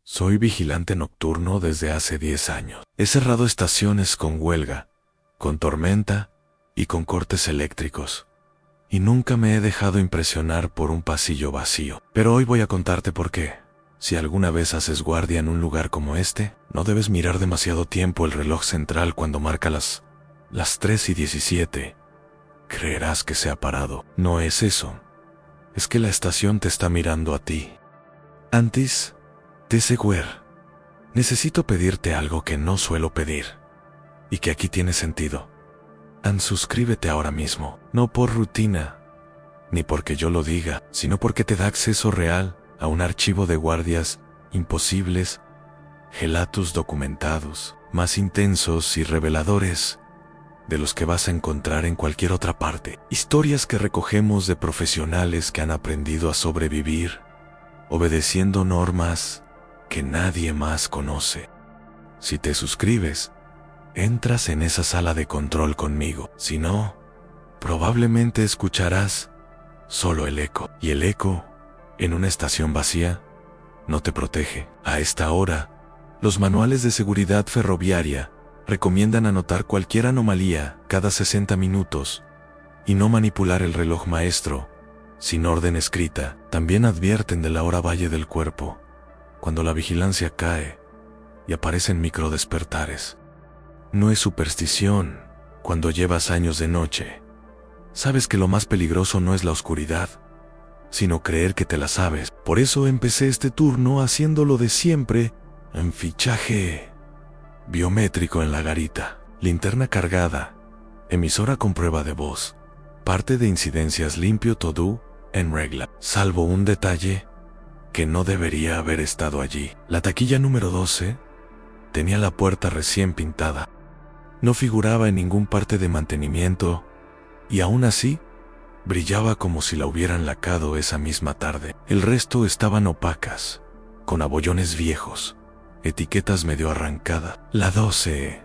Soy vigilante nocturno desde hace 10 años. He cerrado estaciones con huelga, con tormenta y con cortes eléctricos. Y nunca me he dejado impresionar por un pasillo vacío. Pero hoy voy a contarte por qué. Si alguna vez haces guardia en un lugar como este, no debes mirar demasiado tiempo el reloj central cuando marca las 3:17. Creerás que se ha parado. No es eso. Es que la estación te está mirando a ti. Antes de seguir, necesito pedirte algo que no suelo pedir y que aquí tiene sentido. Suscríbete ahora mismo, no por rutina, ni porque yo lo diga, sino porque te da acceso real a un archivo de guardias imposibles, relatos documentados, más intensos y reveladores de los que vas a encontrar en cualquier otra parte. Historias que recogemos de profesionales que han aprendido a sobrevivir, obedeciendo normas que nadie más conoce. Si te suscribes, entras en esa sala de control conmigo. Si no, probablemente escucharás solo el eco. Y el eco, en una estación vacía, no te protege. A esta hora, los manuales de seguridad ferroviaria recomiendan anotar cualquier anomalía cada 60 minutos y no manipular el reloj maestro sin orden escrita. También advierten de la hora valle del cuerpo, cuando la vigilancia cae y aparecen microdespertares. No es superstición cuando llevas años de noche. Sabes que lo más peligroso no es la oscuridad, sino creer que te la sabes. Por eso empecé este turno haciéndolo de siempre, en fichaje biométrico en la garita, linterna cargada, emisora con prueba de voz, parte de incidencias limpio todo en regla, salvo un detalle que no debería haber estado allí. La taquilla número 12 tenía la puerta recién pintada. No figuraba en ningún parte de mantenimiento y aún así brillaba como si la hubieran lacado esa misma tarde. El resto estaban opacas, con abollones viejos, etiquetas medio arrancadas. La 12.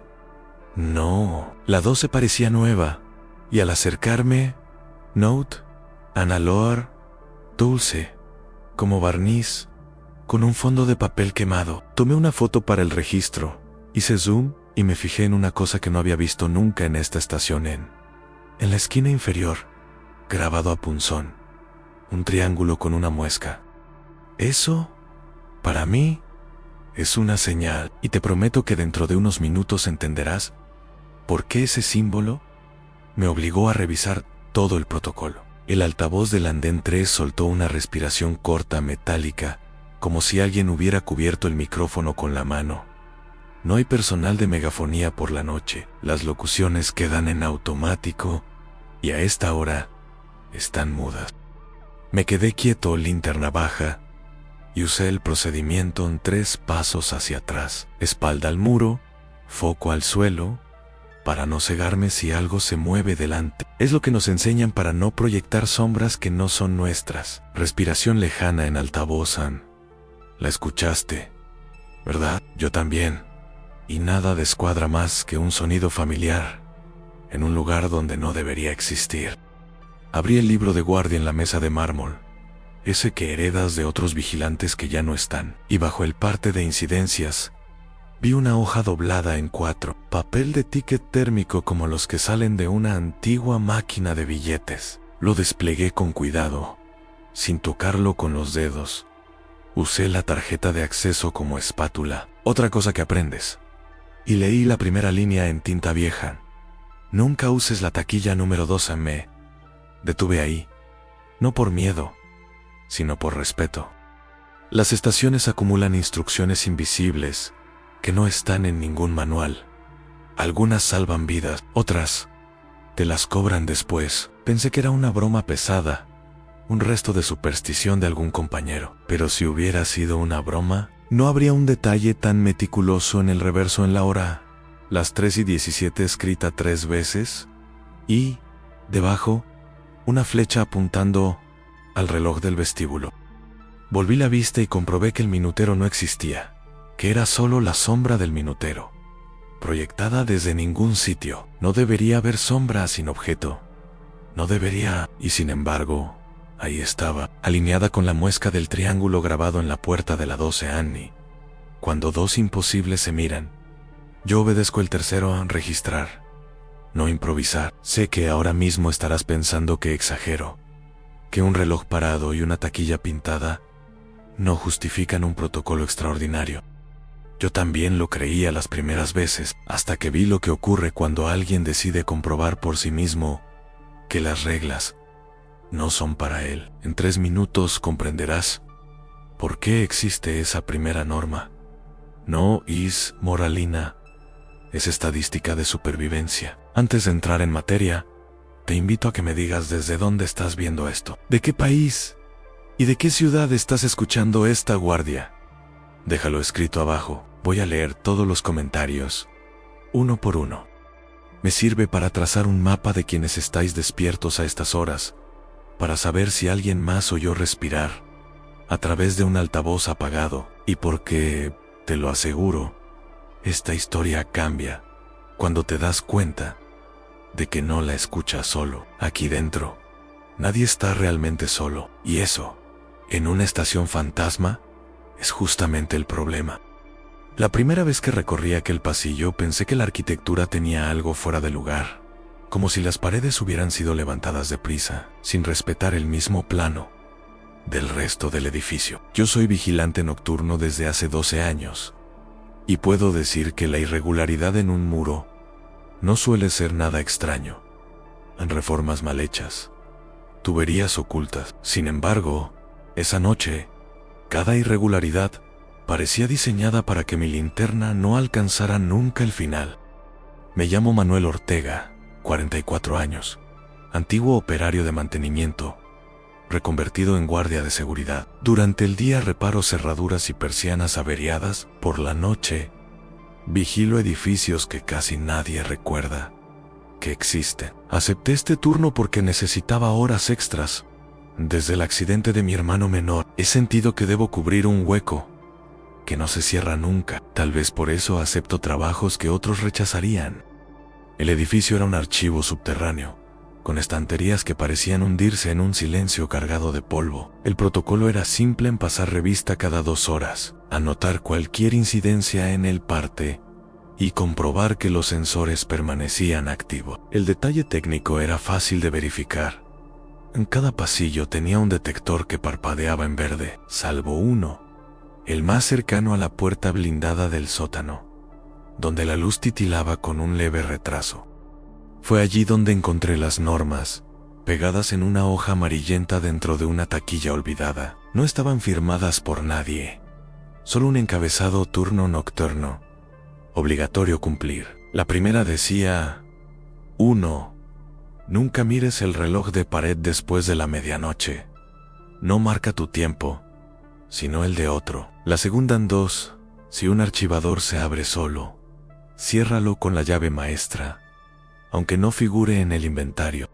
No, la 12 parecía nueva y al acercarme, Note, Analor, dulce, como barniz, con un fondo de papel quemado. Tomé una foto para el registro, hice zoom y me fijé en una cosa que no había visto nunca en esta estación. En la esquina inferior, grabado a punzón, un triángulo con una muesca. Eso, para mí, es una señal, y te prometo que dentro de unos minutos entenderás por qué ese símbolo me obligó a revisar todo el protocolo. El altavoz del andén 3 soltó una respiración corta metálica, como si alguien hubiera cubierto el micrófono con la mano. No hay personal de megafonía por la noche. Las locuciones quedan en automático y a esta hora están mudas. Me quedé quieto, linterna baja, y usé el procedimiento en 3 pasos hacia atrás, espalda al muro, foco al suelo, para no cegarme si algo se mueve delante. Es lo que nos enseñan para no proyectar sombras que no son nuestras. Respiración lejana en altavoz. La escuchaste, ¿verdad? Yo también. Y nada descuadra más que un sonido familiar en un lugar donde no debería existir. Abrí el libro de guardia en la mesa de mármol, ese que heredas de otros vigilantes que ya no están, y bajo el parte de incidencias vi una hoja doblada en 4, papel de ticket térmico como los que salen de una antigua máquina de billetes. Lo desplegué con cuidado, sin tocarlo con los dedos. Usé la tarjeta de acceso como espátula. Otra cosa que aprendes. Y leí la primera línea en tinta vieja. Nunca uses la taquilla número 2. Me detuve ahí, no por miedo, sino por respeto. Las estaciones acumulan instrucciones invisibles que no están en ningún manual. Algunas salvan vidas, otras te las cobran después. Pensé que era una broma pesada, un resto de superstición de algún compañero. Pero si hubiera sido una broma, no habría un detalle tan meticuloso en el reverso en la hora, las 3:17 escrita 3 veces, y, debajo, una flecha apuntando al reloj del vestíbulo. Volví la vista y comprobé que el minutero no existía, que era solo la sombra del minutero, proyectada desde ningún sitio. No debería haber sombra sin objeto. No debería, y sin embargo, ahí estaba, alineada con la muesca del triángulo grabado en la puerta de la 12 Annie. Cuando dos imposibles se miran, yo obedezco el tercero a registrar, no improvisar. Sé que ahora mismo estarás pensando que exagero, que un reloj parado y una taquilla pintada no justifican un protocolo extraordinario. Yo también lo creía las primeras veces, hasta que vi lo que ocurre cuando alguien decide comprobar por sí mismo que las reglas no son para él. En 3 minutos comprenderás por qué existe esa primera norma. No is moralina, es estadística de supervivencia. Antes de entrar en materia, te invito a que me digas desde dónde estás viendo esto. ¿De qué país y de qué ciudad estás escuchando esta guardia? Déjalo escrito abajo. Voy a leer todos los comentarios, uno por uno. Me sirve para trazar un mapa de quienes estáis despiertos a estas horas, para saber si alguien más oyó respirar a través de un altavoz apagado, y porque, te lo aseguro, esta historia cambia cuando te das cuenta de que no la escuchas solo. Aquí dentro, nadie está realmente solo, y eso, en una estación fantasma, es justamente el problema. La primera vez que recorrí aquel pasillo pensé que la arquitectura tenía algo fuera de lugar, como si las paredes hubieran sido levantadas deprisa, sin respetar el mismo plano del resto del edificio. Yo soy vigilante nocturno desde hace 12 años, y puedo decir que la irregularidad en un muro no suele ser nada extraño. En reformas mal hechas, tuberías ocultas. Sin embargo, esa noche, cada irregularidad parecía diseñada para que mi linterna no alcanzara nunca el final. Me llamo Manuel Ortega, 44 años, antiguo operario de mantenimiento, reconvertido en guardia de seguridad. Durante el día reparo cerraduras y persianas averiadas. Por la noche, vigilo edificios que casi nadie recuerda que existen. Acepté este turno porque necesitaba horas extras. Desde el accidente de mi hermano menor, he sentido que debo cubrir un hueco que no se cierra nunca. Tal vez por eso acepto trabajos que otros rechazarían. El edificio era un archivo subterráneo, con estanterías que parecían hundirse en un silencio cargado de polvo. El protocolo era simple: en pasar revista cada 2 horas, anotar cualquier incidencia en el parte y comprobar que los sensores permanecían activos. El detalle técnico era fácil de verificar. En cada pasillo tenía un detector que parpadeaba en verde, salvo uno, el más cercano a la puerta blindada del sótano, donde la luz titilaba con un leve retraso. Fue allí donde encontré las normas, pegadas en una hoja amarillenta dentro de una taquilla olvidada. No estaban firmadas por nadie, solo un encabezado: turno nocturno, obligatorio cumplir. La primera decía: 1. Nunca mires el reloj de pared después de la medianoche. No marca tu tiempo, sino el de otro. La segunda: 2. Si un archivador se abre solo, ciérralo con la llave maestra, aunque no figure en el inventario.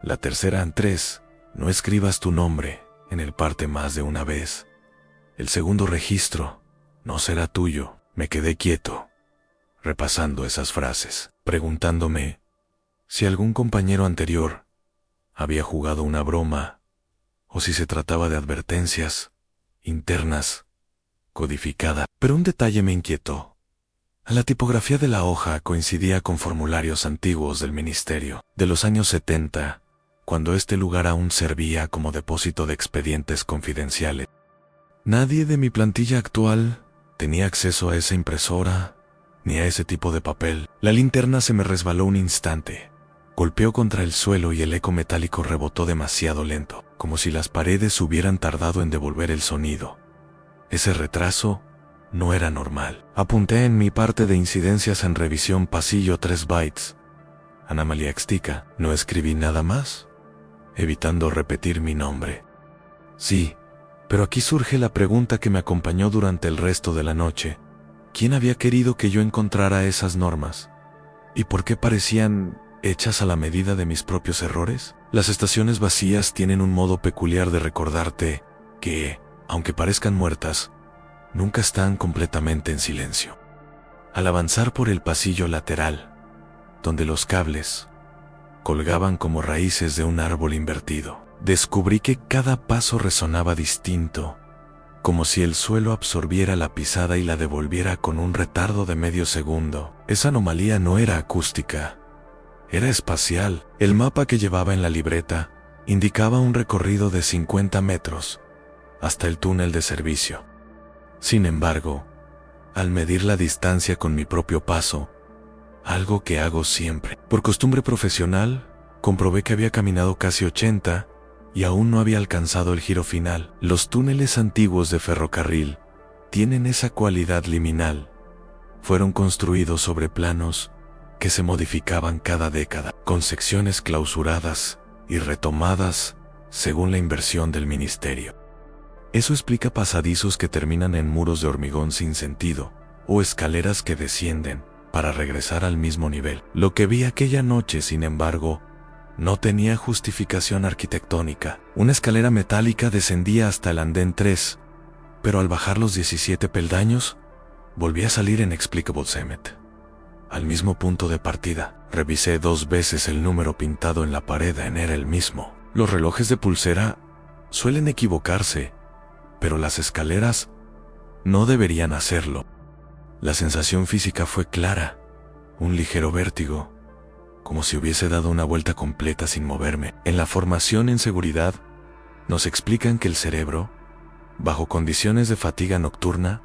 La tercera: 3. No escribas tu nombre en el parte más de una vez. El segundo registro no será tuyo. Me quedé quieto, repasando esas frases, preguntándome si algún compañero anterior había jugado una broma, o si se trataba de advertencias internas, codificada. Pero un detalle me inquietó. La tipografía de la hoja coincidía con formularios antiguos del ministerio, de los años 70, cuando este lugar aún servía como depósito de expedientes confidenciales. Nadie de mi plantilla actual tenía acceso a esa impresora, ni a ese tipo de papel. La linterna se me resbaló un instante. Golpeó contra el suelo y el eco metálico rebotó demasiado lento, como si las paredes hubieran tardado en devolver el sonido. Ese retraso no era normal. Apunté en mi parte de incidencias en revisión: pasillo 3 bytes. Ana María Extica. No escribí nada más, evitando repetir mi nombre. Sí, pero aquí surge la pregunta que me acompañó durante el resto de la noche. ¿Quién había querido que yo encontrara esas normas? ¿Y por qué parecían hechas a la medida de mis propios errores? Las estaciones vacías tienen un modo peculiar de recordarte que, aunque parezcan muertas, nunca están completamente en silencio. Al avanzar por el pasillo lateral, donde los cables colgaban como raíces de un árbol invertido, descubrí que cada paso resonaba distinto como si el suelo absorbiera la pisada y la devolviera con un retardo de medio segundo. Esa anomalía no era acústica, era espacial. El mapa que llevaba en la libreta indicaba un recorrido de 50 metros hasta el túnel de servicio. Sin embargo, al medir la distancia con mi propio paso, algo que hago siempre, por costumbre profesional, comprobé que había caminado casi 80 y aún no había alcanzado el giro final. Los túneles antiguos de ferrocarril tienen esa cualidad liminal. Fueron construidos sobre planos que se modificaban cada década, con secciones clausuradas y retomadas según la inversión del ministerio. Eso explica pasadizos que terminan en muros de hormigón sin sentido, o escaleras que descienden para regresar al mismo nivel. Lo que vi aquella noche, sin embargo, no tenía justificación arquitectónica. Una escalera metálica descendía hasta el andén 3, pero al bajar los 17 peldaños, volví a salir en Explicable Cement, al mismo punto de partida. Revisé 2 veces el número pintado en la pared, era el mismo. Los relojes de pulsera suelen equivocarse, pero las escaleras no deberían hacerlo. La sensación física fue clara, un ligero vértigo, como si hubiese dado una vuelta completa sin moverme. En la formación en seguridad, nos explican que el cerebro, bajo condiciones de fatiga nocturna,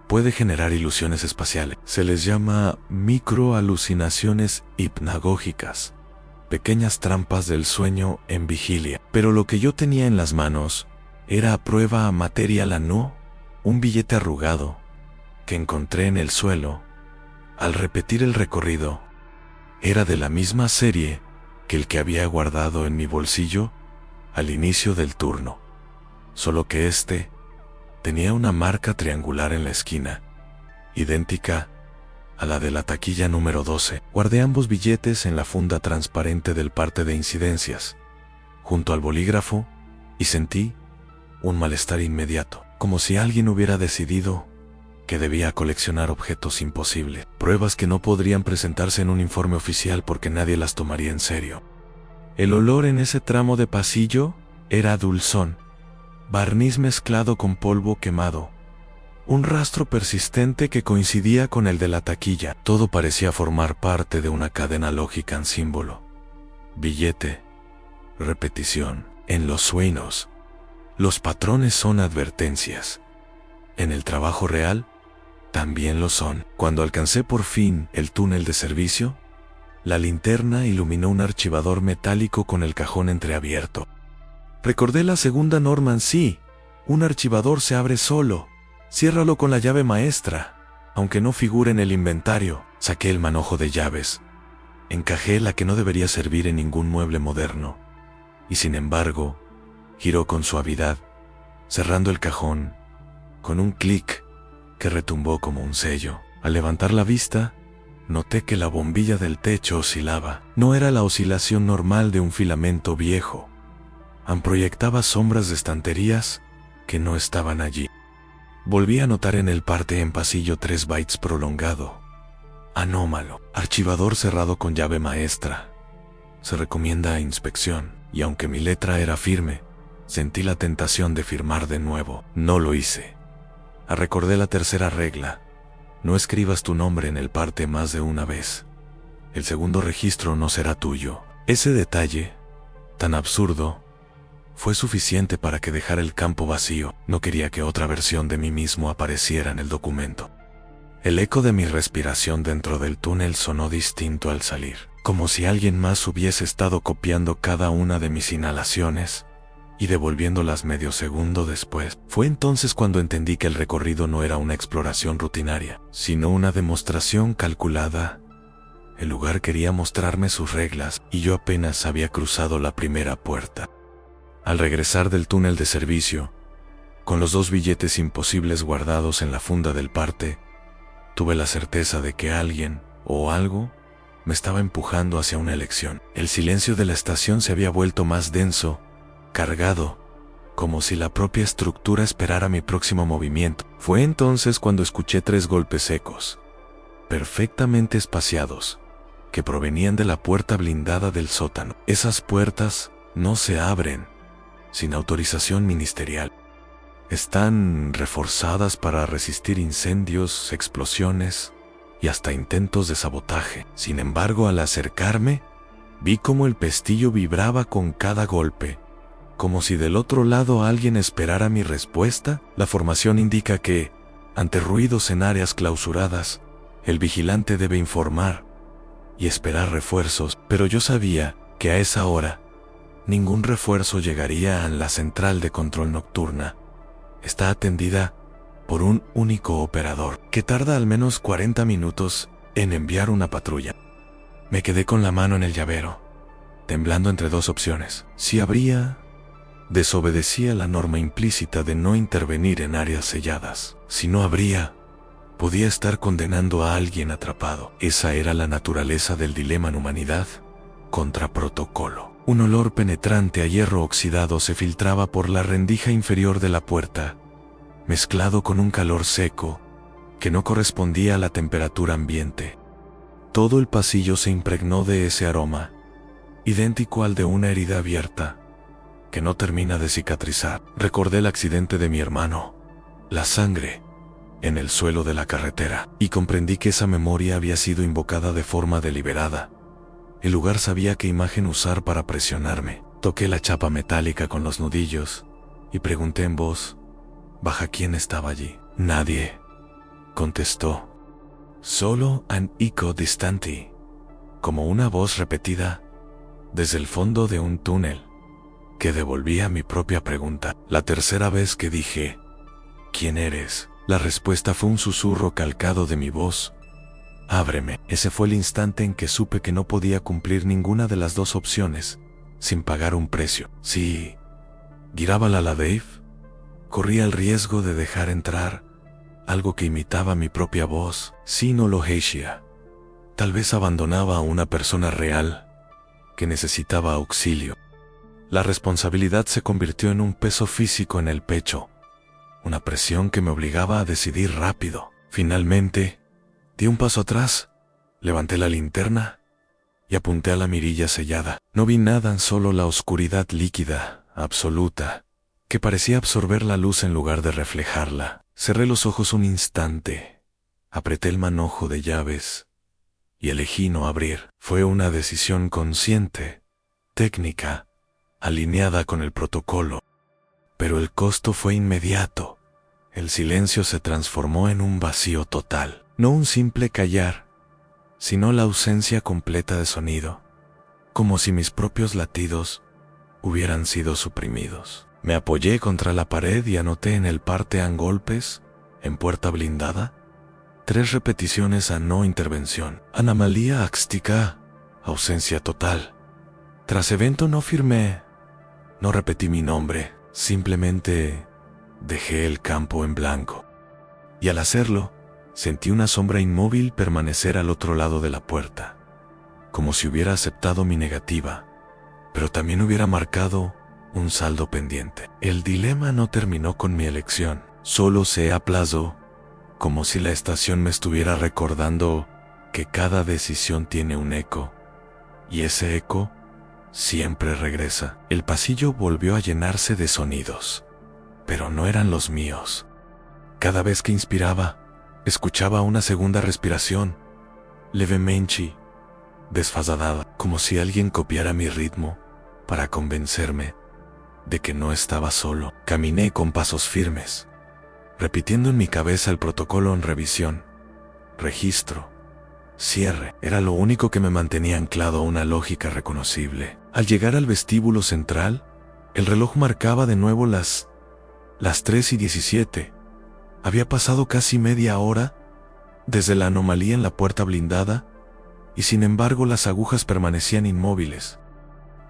puede generar ilusiones espaciales. Se les llama microalucinaciones hipnagógicas, pequeñas trampas del sueño en vigilia. Pero lo que yo tenía en las manos era a prueba material no, un billete arrugado que encontré en el suelo. Al repetir el recorrido, era de la misma serie que el que había guardado en mi bolsillo al inicio del turno, solo que este tenía una marca triangular en la esquina, idéntica a la de la taquilla número 12. Guardé ambos billetes en la funda transparente del parte de incidencias, junto al bolígrafo, y sentí un malestar inmediato, como si alguien hubiera decidido que debía coleccionar objetos imposibles, pruebas que no podrían presentarse en un informe oficial porque nadie las tomaría en serio. El olor en ese tramo de pasillo era dulzón, barniz mezclado con polvo quemado, un rastro persistente que coincidía con el de la taquilla. Todo parecía formar parte de una cadena lógica en símbolo. Billete, repetición. En los sueños, los patrones son advertencias. En el trabajo real, también lo son. Cuando alcancé por fin el túnel de servicio, la linterna iluminó un archivador metálico con el cajón entreabierto. Recordé la segunda norma en sí. Un archivador se abre solo. Ciérralo con la llave maestra, aunque no figure en el inventario. Saqué el manojo de llaves. Encajé la que no debería servir en ningún mueble moderno. Y sin embargo, giró con suavidad, cerrando el cajón con un clic que retumbó como un sello. Al levantar la vista, noté que la bombilla del techo oscilaba. No era la oscilación normal de un filamento viejo. Proyectaba sombras de estanterías que no estaban allí. Volví a notar en el parte en pasillo 3 bytes prolongado. Anómalo. Archivador cerrado con llave maestra. Se recomienda a inspección. Y aunque mi letra era firme, sentí la tentación de firmar de nuevo. No lo hice. Recordé la tercera regla. No escribas tu nombre en el parte más de una vez. El segundo registro no será tuyo. Ese detalle, tan absurdo, fue suficiente para que dejara el campo vacío. No quería que otra versión de mí mismo apareciera en el documento. El eco de mi respiración dentro del túnel sonó distinto al salir, como si alguien más hubiese estado copiando cada una de mis inhalaciones y devolviéndolas medio segundo después. Fue entonces cuando entendí que el recorrido no era una exploración rutinaria, sino una demostración calculada. El lugar quería mostrarme sus reglas y yo apenas había cruzado la primera puerta. Al regresar del túnel de servicio, con los 2 billetes imposibles guardados en la funda del parte, tuve la certeza de que alguien o algo me estaba empujando hacia una elección. El silencio de la estación se había vuelto más denso, cargado, como si la propia estructura esperara mi próximo movimiento. Fue entonces cuando escuché 3 golpes secos, perfectamente espaciados, que provenían de la puerta blindada del sótano. Esas puertas no se abren sin autorización ministerial. Están reforzadas para resistir incendios, explosiones y hasta intentos de sabotaje. Sin embargo, al acercarme, vi cómo el pestillo vibraba con cada golpe, como si del otro lado alguien esperara mi respuesta. La formación indica que, ante ruidos en áreas clausuradas, el vigilante debe informar y esperar refuerzos, pero yo sabía que a esa hora ningún refuerzo llegaría a la central de control nocturna. Está atendida por un único operador, que tarda al menos 40 minutos en enviar una patrulla. Me quedé con la mano en el llavero, temblando entre dos opciones. Si abría, desobedecía la norma implícita de no intervenir en áreas selladas. Si no abría, podía estar condenando a alguien atrapado. Esa era la naturaleza del dilema en humanidad contra protocolo. Un olor penetrante a hierro oxidado se filtraba por la rendija inferior de la puerta, mezclado con un calor seco que no correspondía a la temperatura ambiente. Todo el pasillo se impregnó de ese aroma, idéntico al de una herida abierta que no termina de cicatrizar. Recordé el accidente de mi hermano, la sangre en el suelo de la carretera, y comprendí que esa memoria había sido invocada de forma deliberada. El lugar sabía qué imagen usar para presionarme. Toqué la chapa metálica con los nudillos y pregunté en voz baja quién estaba allí. Nadie, contestó. Solo un eco distante, como una voz repetida desde el fondo de un túnel, que devolvía mi propia pregunta. La tercera vez que dije ¿quién eres?, la respuesta fue un susurro calcado de mi voz. Ábreme. Ese fue el instante en que supe que no podía cumplir ninguna de las dos opciones sin pagar un precio. Si giraba la Dave, corría el riesgo de dejar entrar algo que imitaba mi propia voz. Si no lo hacía, tal vez abandonaba a una persona real que necesitaba auxilio. La responsabilidad se convirtió en un peso físico en el pecho, una presión que me obligaba a decidir rápido. Finalmente, di un paso atrás, levanté la linterna y apunté a la mirilla sellada. No vi nada, solo la oscuridad líquida, absoluta, que parecía absorber la luz en lugar de reflejarla. Cerré los ojos un instante, apreté el manojo de llaves y elegí no abrir. Fue una decisión consciente, técnica, alineada con el protocolo. Pero el costo fue inmediato. El silencio se transformó en un vacío total. No un simple callar, sino la ausencia completa de sonido, como si mis propios latidos hubieran sido suprimidos. Me apoyé contra la pared y anoté en el partean golpes, en puerta blindada, 3 repeticiones a no intervención. Anomalía axtica, ausencia total. Tras evento no firmé, no repetí mi nombre, simplemente dejé el campo en blanco. Y al hacerlo, sentí una sombra inmóvil permanecer al otro lado de la puerta, como si hubiera aceptado mi negativa, pero también hubiera marcado un saldo pendiente. El dilema no terminó con mi elección, solo se aplazó, como si la estación me estuviera recordando que cada decisión tiene un eco, y ese eco siempre regresa. El pasillo volvió a llenarse de sonidos, pero no eran los míos. Cada vez que inspiraba, escuchaba una segunda respiración, levemente desfasada, como si alguien copiara mi ritmo para convencerme de que no estaba solo. Caminé con pasos firmes, repitiendo en mi cabeza el protocolo en revisión, registro, cierre. Era lo único que me mantenía anclado a una lógica reconocible. Al llegar al vestíbulo central, el reloj marcaba de nuevo las 3:17. Había pasado casi media hora desde la anomalía en la puerta blindada, y sin embargo las agujas permanecían inmóviles.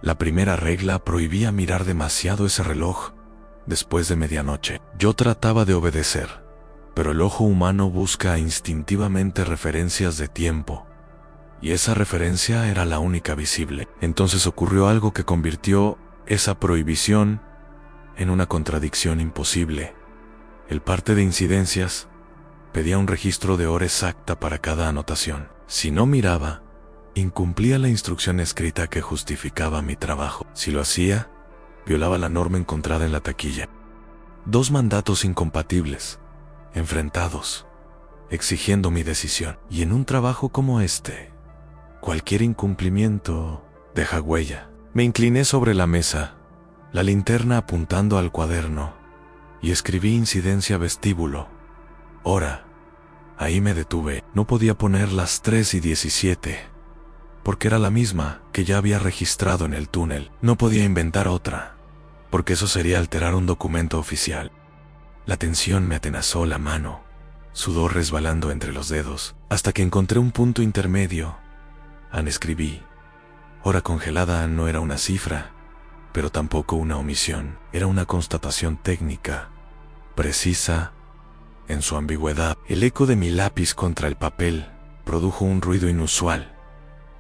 La primera regla prohibía mirar demasiado ese reloj después de medianoche. Yo trataba de obedecer, pero el ojo humano busca instintivamente referencias de tiempo, y esa referencia era la única visible. Entonces ocurrió algo que convirtió esa prohibición en una contradicción imposible. El parte de incidencias pedía un registro de hora exacta para cada anotación. Si no miraba, incumplía la instrucción escrita que justificaba mi trabajo. Si lo hacía, violaba la norma encontrada en la taquilla. 2 mandatos incompatibles, enfrentados, exigiendo mi decisión. Y en un trabajo como este, cualquier incumplimiento deja huella. Me incliné sobre la mesa, la linterna apuntando al cuaderno, y escribí incidencia vestíbulo. Hora. Ahí me detuve. No podía poner las 3:17, porque era la misma que ya había registrado en el túnel. No podía inventar otra, porque eso sería alterar un documento oficial. La tensión me atenazó la mano, sudor resbalando entre los dedos, hasta que encontré un punto intermedio. Escribí. Hora congelada no era una cifra, pero tampoco una omisión. Era una constatación técnica, precisa en su ambigüedad. El eco de mi lápiz contra el papel produjo un ruido inusual,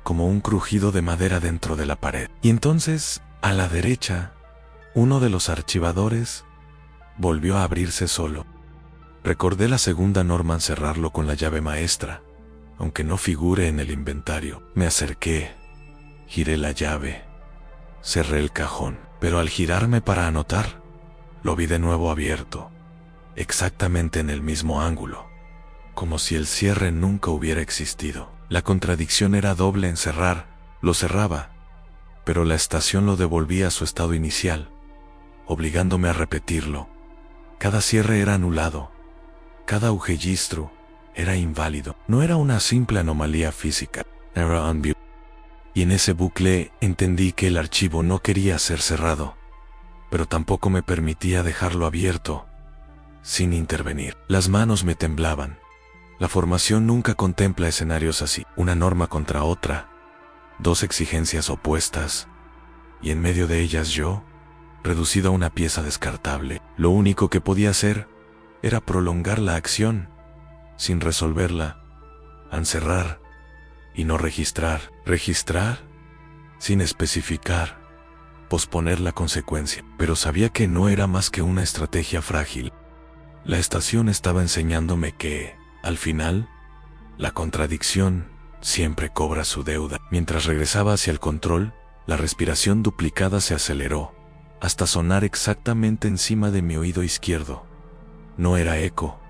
como un crujido de madera dentro de la pared. Y entonces, a la derecha, uno de los archivadores volvió a abrirse solo. Recordé la segunda norma en cerrarlo con la llave maestra, aunque no figure en el inventario. Me acerqué, giré la llave, cerré el cajón, pero al girarme para anotar, lo vi de nuevo abierto, exactamente en el mismo ángulo, como si el cierre nunca hubiera existido. La contradicción era doble en cerrar. Lo cerraba, pero la estación lo devolvía a su estado inicial, obligándome a repetirlo. Cada cierre era anulado, cada registro era inválido. No era una simple anomalía física, era unbeautiful. Y en ese bucle entendí que el archivo no quería ser cerrado, pero tampoco me permitía dejarlo abierto sin intervenir. Las manos me temblaban. La formación nunca contempla escenarios así. Una norma contra otra, 2 exigencias opuestas, y en medio de ellas yo, reducido a una pieza descartable. Lo único que podía hacer era prolongar la acción, sin resolverla, encerrar y no registrar. Registrar, sin especificar, posponer la consecuencia. Pero sabía que no era más que una estrategia frágil. La estación estaba enseñándome que, al final, la contradicción siempre cobra su deuda. Mientras regresaba hacia el control, la respiración duplicada se aceleró, hasta sonar exactamente encima de mi oído izquierdo. No era eco,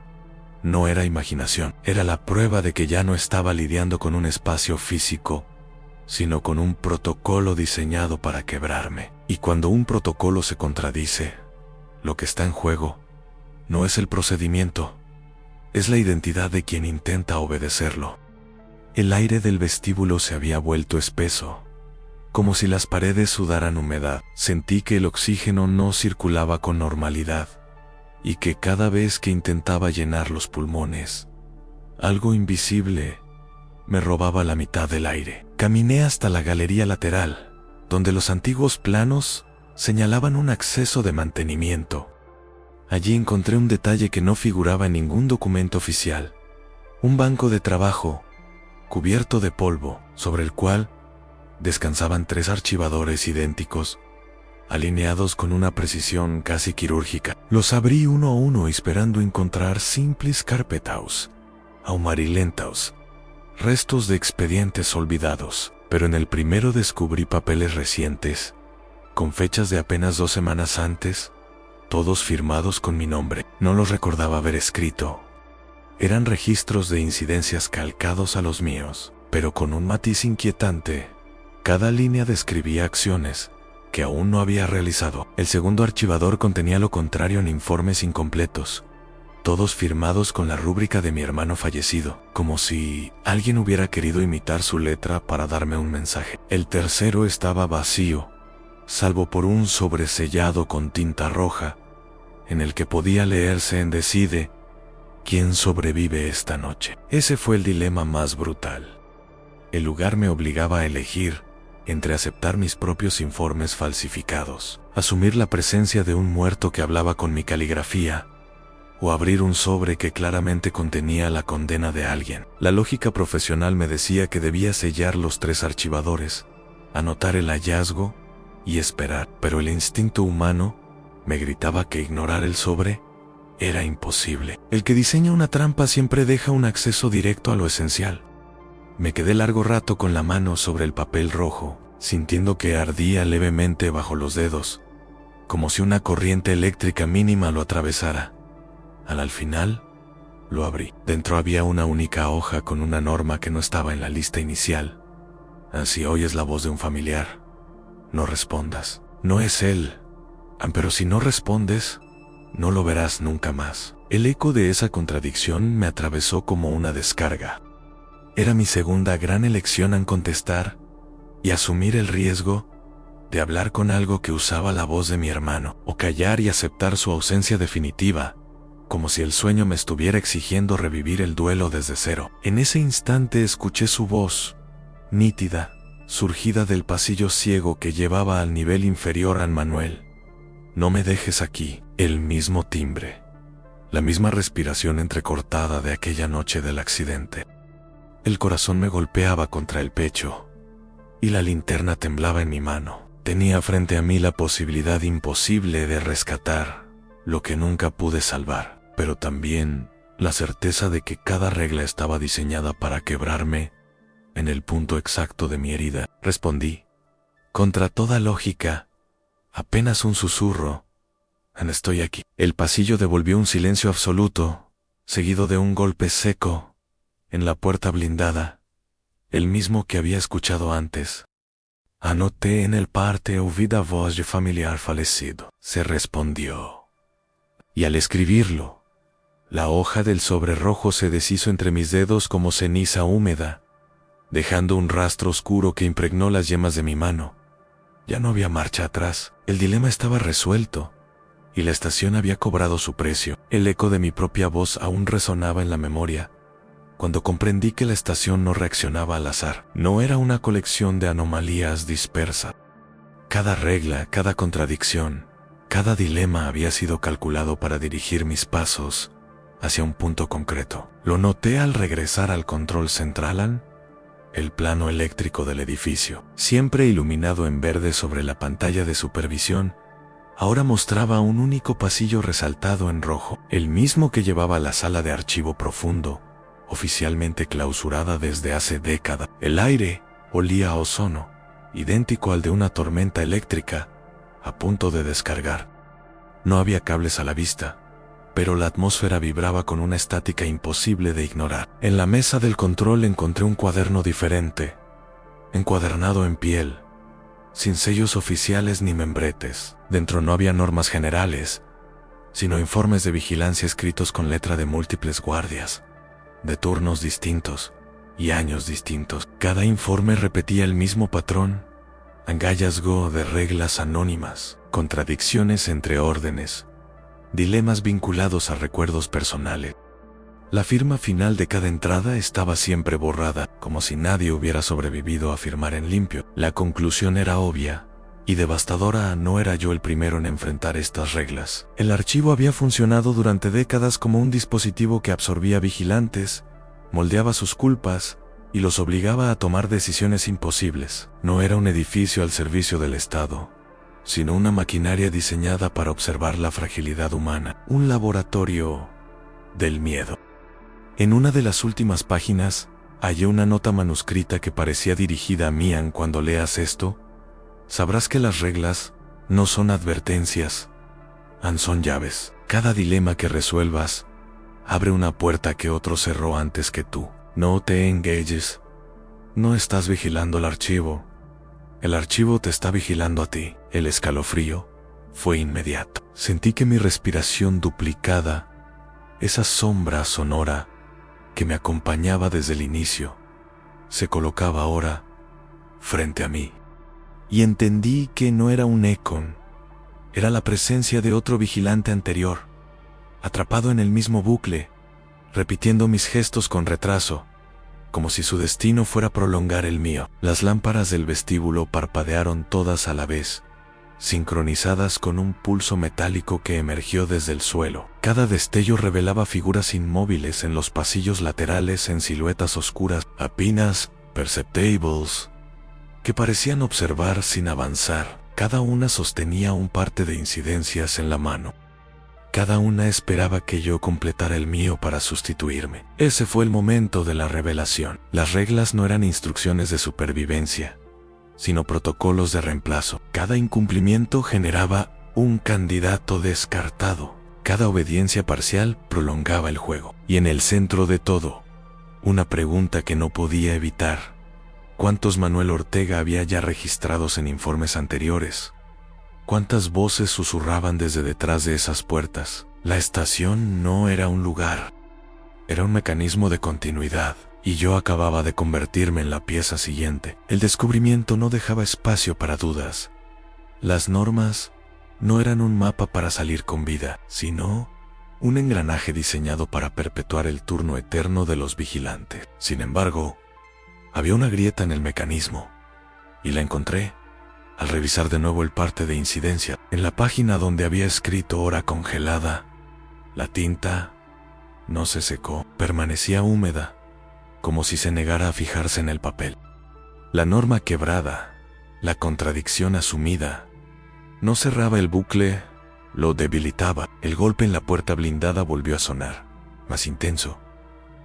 no era imaginación, era la prueba de que ya no estaba lidiando con un espacio físico, sino con un protocolo diseñado para quebrarme. Y cuando un protocolo se contradice, lo que está en juego no es el procedimiento, es la identidad de quien intenta obedecerlo. El aire del vestíbulo se había vuelto espeso, como si las paredes sudaran humedad. Sentí que el oxígeno no circulaba con normalidad, y que cada vez que intentaba llenar los pulmones, algo invisible me robaba la mitad del aire. Caminé hasta la galería lateral, donde los antiguos planos señalaban un acceso de mantenimiento. Allí encontré un detalle que no figuraba en ningún documento oficial: un banco de trabajo, cubierto de polvo, sobre el cual descansaban 3 archivadores idénticos, alineados con una precisión casi quirúrgica. Los abrí uno a uno esperando encontrar simples carpetas, amarillentos, restos de expedientes olvidados, pero en el primero descubrí papeles recientes, con fechas de apenas 2 semanas antes, todos firmados con mi nombre. No los recordaba haber escrito. Eran registros de incidencias calcados a los míos, pero con un matiz inquietante. Cada línea describía acciones que aún no había realizado. El segundo archivador contenía lo contrario en informes incompletos, todos firmados con la rúbrica de mi hermano fallecido, como si alguien hubiera querido imitar su letra para darme un mensaje. El tercero estaba vacío, salvo por un sobresellado con tinta roja, en el que podía leerse en Decide: ¿quién sobrevive esta noche? Ese fue el dilema más brutal. El lugar me obligaba a elegir entre aceptar mis propios informes falsificados, asumir la presencia de un muerto que hablaba con mi caligrafía, o abrir un sobre que claramente contenía la condena de alguien. La lógica profesional me decía que debía sellar los 3 archivadores, anotar el hallazgo y esperar, pero el instinto humano me gritaba que ignorar el sobre era imposible. El que diseña una trampa siempre deja un acceso directo a lo esencial. Me quedé largo rato con la mano sobre el papel rojo, sintiendo que ardía levemente bajo los dedos, como si una corriente eléctrica mínima lo atravesara. Al final, lo abrí. Dentro había una única hoja con una norma que no estaba en la lista inicial. Si oyes la voz de un familiar, no respondas. No es él. Pero si no respondes, no lo verás nunca más. El eco de esa contradicción me atravesó como una descarga. Era mi segunda gran elección en contestar y asumir el riesgo de hablar con algo que usaba la voz de mi hermano, o callar y aceptar su ausencia definitiva, como si el sueño me estuviera exigiendo revivir el duelo desde cero. En ese instante escuché su voz, nítida, surgida del pasillo ciego que llevaba al nivel inferior a Manuel. No me dejes aquí. El mismo timbre, la misma respiración entrecortada de aquella noche del accidente. El corazón me golpeaba contra el pecho y la linterna temblaba en mi mano. Tenía frente a mí la posibilidad imposible de rescatar lo que nunca pude salvar, pero también la certeza de que cada regla estaba diseñada para quebrarme en el punto exacto de mi herida. Respondí, contra toda lógica, apenas un susurro: estoy aquí. El pasillo devolvió un silencio absoluto, seguido de un golpe seco en la puerta blindada, el mismo que había escuchado antes. Anoté en el parte oída voz de familiar fallecido, se respondió. Y al escribirlo, la hoja del sobre rojo se deshizo entre mis dedos como ceniza húmeda, dejando un rastro oscuro que impregnó las yemas de mi mano. Ya no había marcha atrás. El dilema estaba resuelto, y la estación había cobrado su precio. El eco de mi propia voz aún resonaba en la memoria, cuando comprendí que la estación no reaccionaba al azar. No era una colección de anomalías dispersas. Cada regla, cada contradicción, cada dilema había sido calculado para dirigir mis pasos hacia un punto concreto. Lo noté al regresar al control central. El plano eléctrico del edificio, siempre iluminado en verde sobre la pantalla de supervisión, ahora mostraba un único pasillo resaltado en rojo, el mismo que llevaba a la sala de archivo profundo, oficialmente clausurada desde hace décadas. El aire olía a ozono, idéntico al de una tormenta eléctrica a punto de descargar. No había cables a la vista, pero la atmósfera vibraba con una estática imposible de ignorar. En la mesa del control encontré un cuaderno diferente, encuadernado en piel, sin sellos oficiales ni membretes. Dentro no había normas generales, sino informes de vigilancia escritos con letra de múltiples guardias, de turnos distintos y años distintos. Cada informe repetía el mismo patrón: hallazgo de reglas anónimas, contradicciones entre órdenes, dilemas vinculados a recuerdos personales. La firma final de cada entrada estaba siempre borrada, como si nadie hubiera sobrevivido a firmar en limpio. La conclusión era obvia y devastadora: no era yo el primero en enfrentar estas reglas. El archivo había funcionado durante décadas como un dispositivo que absorbía vigilantes, moldeaba sus culpas y los obligaba a tomar decisiones imposibles. No era un edificio al servicio del Estado, sino una maquinaria diseñada para observar la fragilidad humana, un laboratorio del miedo. En una de las últimas páginas, hallé una nota manuscrita que parecía dirigida a Mian. Cuando leas esto, sabrás que las reglas no son advertencias, son llaves. Cada dilema que resuelvas abre una puerta que otro cerró antes que tú. No te engages. No estás vigilando el archivo te está vigilando a ti. El escalofrío fue inmediato. Sentí que mi respiración duplicada, esa sombra sonora que me acompañaba desde el inicio, se colocaba ahora frente a mí. Y entendí que no era un eco, era la presencia de otro vigilante anterior, atrapado en el mismo bucle, repitiendo mis gestos con retraso, como si su destino fuera prolongar el mío. Las lámparas del vestíbulo parpadearon todas a la vez, sincronizadas con un pulso metálico que emergió desde el suelo. Cada destello revelaba figuras inmóviles en los pasillos laterales en siluetas oscuras, apenas perceptibles, que parecían observar sin avanzar. Cada una sostenía un parte de incidencias en la mano. Cada una esperaba que yo completara el mío para sustituirme. Ese fue el momento de la revelación. Las reglas no eran instrucciones de supervivencia, sino protocolos de reemplazo. Cada incumplimiento generaba un candidato descartado. Cada obediencia parcial prolongaba el juego. Y en el centro de todo, una pregunta que no podía evitar. ¿Cuántos Manuel Ortega había ya registrados en informes anteriores? ¿Cuántas voces susurraban desde detrás de esas puertas? La estación no era un lugar. Era un mecanismo de continuidad. Y yo acababa de convertirme en la pieza siguiente. El descubrimiento no dejaba espacio para dudas. Las normas no eran un mapa para salir con vida, sino un engranaje diseñado para perpetuar el turno eterno de los vigilantes. Sin embargo, había una grieta en el mecanismo, y la encontré al revisar de nuevo el parte de incidencia. En la página donde había escrito hora congelada, la tinta no se secó, permanecía húmeda, como si se negara a fijarse en el papel. La norma quebrada, la contradicción asumida, no cerraba el bucle, lo debilitaba. El golpe en la puerta blindada volvió a sonar, más intenso,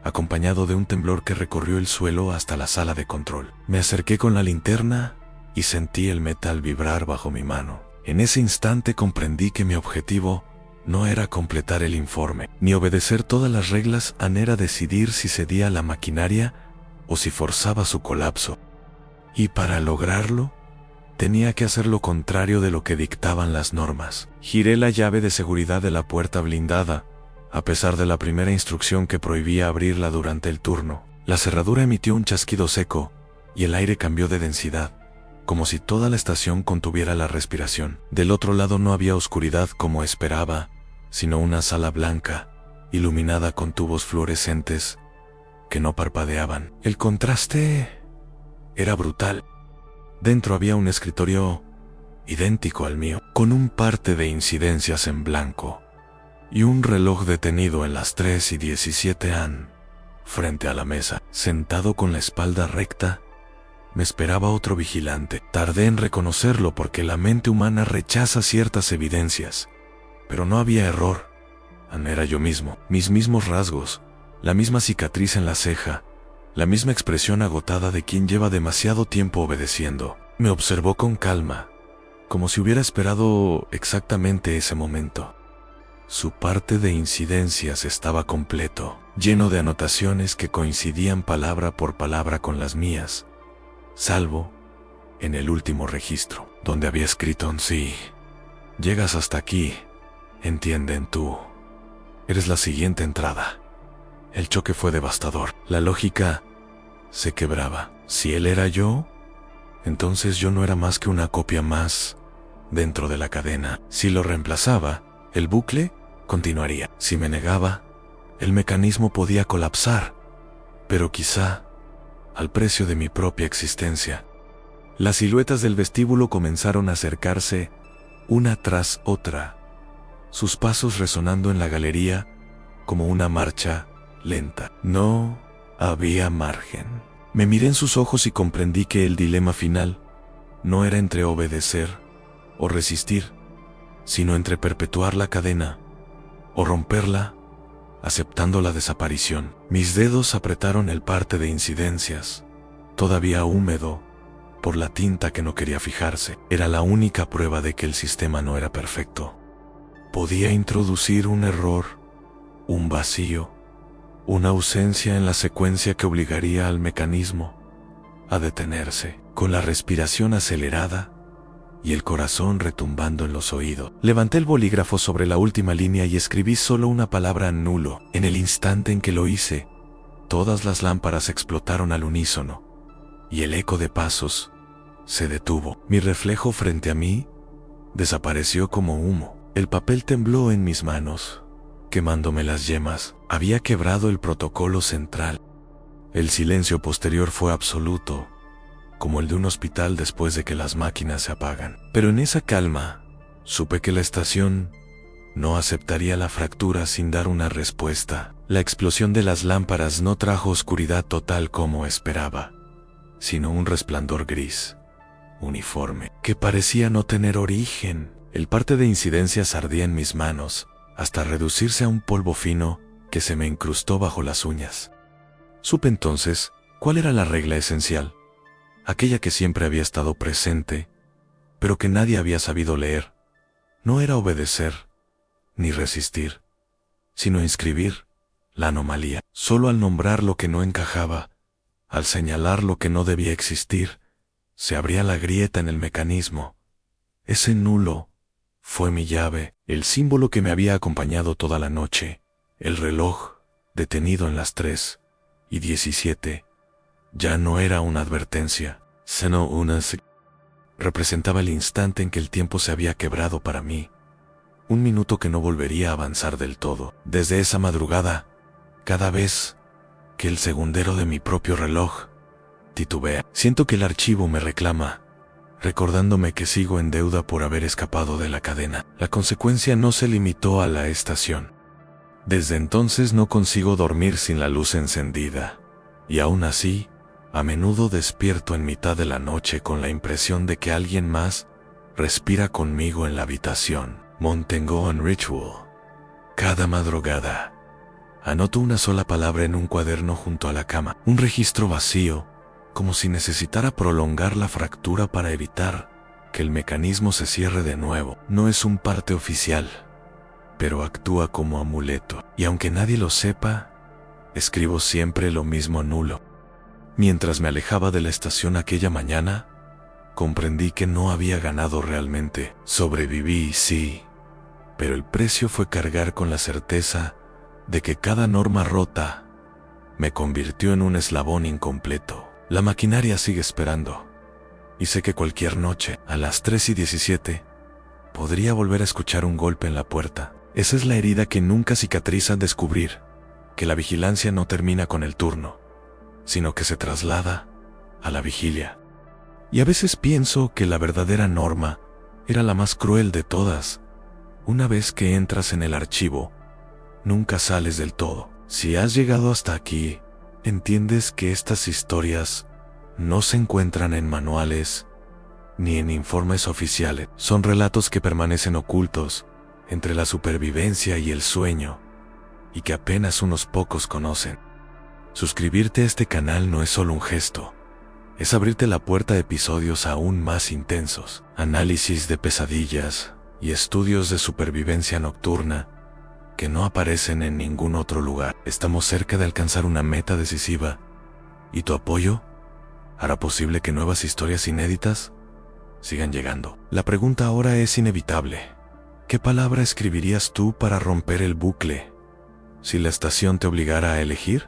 acompañado de un temblor que recorrió el suelo hasta la sala de control. Me acerqué con la linterna y sentí el metal vibrar bajo mi mano. En ese instante comprendí que mi objetivo no era completar el informe, ni obedecer todas las reglas, era decidir si cedía a la maquinaria o si forzaba su colapso. Y para lograrlo, tenía que hacer lo contrario de lo que dictaban las normas. Giré la llave de seguridad de la puerta blindada, a pesar de la primera instrucción que prohibía abrirla durante el turno. La cerradura emitió un chasquido seco, y el aire cambió de densidad, como si toda la estación contuviera la respiración. Del otro lado no había oscuridad como esperaba, sino una sala blanca, iluminada con tubos fluorescentes que no parpadeaban. El contraste era brutal. Dentro había un escritorio idéntico al mío, con un parte de incidencias en blanco, y un reloj detenido en las 3:17 am, frente a la mesa. Sentado con la espalda recta, me esperaba otro vigilante. Tardé en reconocerlo porque la mente humana rechaza ciertas evidencias. Pero no había error. Era yo mismo, mis mismos rasgos, la misma cicatriz en la ceja, la misma expresión agotada de quien lleva demasiado tiempo obedeciendo. Me observó con calma, como si hubiera esperado exactamente ese momento. Su parte de incidencias estaba completo, lleno de anotaciones que coincidían palabra por palabra con las mías, salvo en el último registro, donde había escrito: sí, llegas hasta aquí, entienden tú. Eres la siguiente entrada. El choque fue devastador. La lógica se quebraba. Si él era yo, entonces yo no era más que una copia más dentro de la cadena. Si lo reemplazaba, el bucle continuaría. Si me negaba, el mecanismo podía colapsar, pero quizá al precio de mi propia existencia. Las siluetas del vestíbulo comenzaron a acercarse una tras otra, sus pasos resonando en la galería como una marcha lenta. No había margen. Me miré en sus ojos y comprendí que el dilema final no era entre obedecer o resistir, sino entre perpetuar la cadena o romperla, aceptando la desaparición. Mis dedos apretaron el parte de incidencias, todavía húmedo por la tinta que no quería fijarse. Era la única prueba de que el sistema no era perfecto. Podía introducir un error, un vacío, una ausencia en la secuencia que obligaría al mecanismo a detenerse. Con la respiración acelerada y el corazón retumbando en los oídos, levanté el bolígrafo sobre la última línea y escribí solo una palabra: nulo. En el instante en que lo hice, todas las lámparas explotaron al unísono, y el eco de pasos se detuvo. Mi reflejo frente a mí desapareció como humo. El papel tembló en mis manos, quemándome las yemas. Había quebrado el protocolo central. El silencio posterior fue absoluto, como el de un hospital después de que las máquinas se apagan. Pero en esa calma, supe que la estación no aceptaría la fractura sin dar una respuesta. La explosión de las lámparas no trajo oscuridad total como esperaba, sino un resplandor gris, uniforme, que parecía no tener origen. El parte de incidencias ardía en mis manos, hasta reducirse a un polvo fino que se me incrustó bajo las uñas. Supe entonces cuál era la regla esencial, aquella que siempre había estado presente, pero que nadie había sabido leer. No era obedecer, ni resistir, sino inscribir la anomalía. Solo al nombrar lo que no encajaba, al señalar lo que no debía existir, se abría la grieta en el mecanismo. Ese nulo fue mi llave, el símbolo que me había acompañado toda la noche. El reloj, detenido en las 3:17, ya no era una advertencia, sino representaba el instante en que el tiempo se había quebrado para mí. Un minuto que no volvería a avanzar del todo. Desde esa madrugada, cada vez que el segundero de mi propio reloj titubea, siento que el archivo me reclama, recordándome que sigo en deuda por haber escapado de la cadena. La consecuencia no se limitó a la estación. Desde entonces no consigo dormir sin la luz encendida, y aún así, a menudo despierto en mitad de la noche con la impresión de que alguien más respira conmigo en la habitación. Montengoan Ritual. Cada madrugada, anoto una sola palabra en un cuaderno junto a la cama, un registro vacío, como si necesitara prolongar la fractura para evitar que el mecanismo se cierre de nuevo. No es un parte oficial, pero actúa como amuleto. Y aunque nadie lo sepa, escribo siempre lo mismo nulo. Mientras me alejaba de la estación aquella mañana, comprendí que no había ganado realmente. Sobreviví, sí, pero el precio fue cargar con la certeza de que cada norma rota me convirtió en un eslabón incompleto. La maquinaria sigue esperando, y sé que cualquier noche, a las 3:17, podría volver a escuchar un golpe en la puerta. Esa es la herida que nunca cicatriza al descubrir que la vigilancia no termina con el turno, sino que se traslada a la vigilia. Y a veces pienso que la verdadera norma era la más cruel de todas. Una vez que entras en el archivo, nunca sales del todo. Si has llegado hasta aquí, entiendes que estas historias no se encuentran en manuales ni en informes oficiales. Son relatos que permanecen ocultos entre la supervivencia y el sueño, y que apenas unos pocos conocen. Suscribirte a este canal no es solo un gesto, es abrirte la puerta a episodios aún más intensos, análisis de pesadillas y estudios de supervivencia nocturna que no aparecen en ningún otro lugar. Estamos cerca de alcanzar una meta decisiva, y tu apoyo hará posible que nuevas historias inéditas sigan llegando. La pregunta ahora es inevitable. ¿Qué palabra escribirías tú para romper el bucle si la estación te obligara a elegir?